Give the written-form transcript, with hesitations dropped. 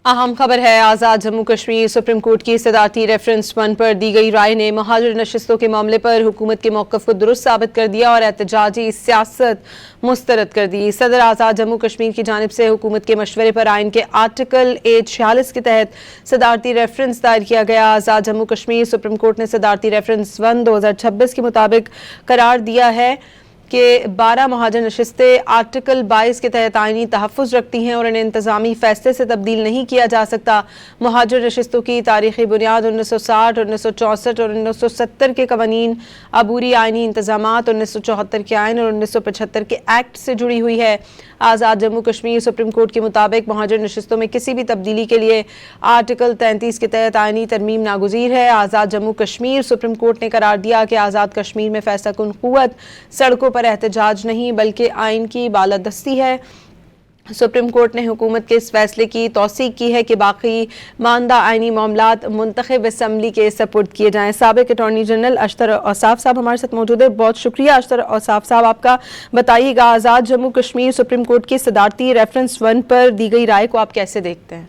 اہم خبر ہے آزاد جموں کشمیر سپریم کورٹ کی صدارتی ریفرنس 1 پر دی گئی رائے نے مہاجر نشستوں کے معاملے پر حکومت کے موقف کو درست ثابت کر دیا اور احتجاجی سیاست مسترد کر دی۔ صدر آزاد جموں کشمیر کی جانب سے حکومت کے مشورے پر آئین کے آرٹیکل 46 کے تحت صدارتی ریفرنس دائر کیا گیا۔ آزاد جموں کشمیر سپریم کورٹ نے صدارتی ریفرنس 1 2026 کے مطابق قرار دیا ہے کہ 12 مہاجر نشستیں آرٹیکل 22 کے تحت آئینی تحفظ رکھتی ہیں اور انہیں انتظامی فیصلے سے تبدیل نہیں کیا جا سکتا۔ مہاجر نشستوں کی تاریخی بنیاد 1960، 1964 اور 1970 کے قوانین، عبوری آئینی انتظامات، 1974 کے آئین اور 1975 کے ایکٹ سے جڑی ہوئی ہے۔ آزاد جموں کشمیر سپریم کورٹ کے مطابق مہاجر نشستوں میں کسی بھی تبدیلی کے لیے آرٹیکل 33 کے تحت آئینی ترمیم ناگزیر ہے۔ آزاد جموں کشمیر سپریم کورٹ نے قرار دیا کہ آزاد کشمیر میں فیصلہ کن قوت سڑکوں پر احتجاج نہیں بلکہ آئین کی بالادستی ہے۔ سپریم کورٹ نے حکومت کے اس فیصلے کی توثیق کی ہے کہ باقی ماندہ آئینی معاملات منتخب اسمبلی کے سپرد کیے جائیں۔ سابق اٹارنی جنرل اشتر اوصاف صاحب ہمارے ساتھ موجود ہیں۔ بہت شکریہ اشتر اوصاف صاحب آپ کا۔ بتائیے گا آزاد جموں کشمیر سپریم کورٹ کی صدارتی ریفرنس 1 پر دی گئی رائے کو آپ کیسے دیکھتے ہیں؟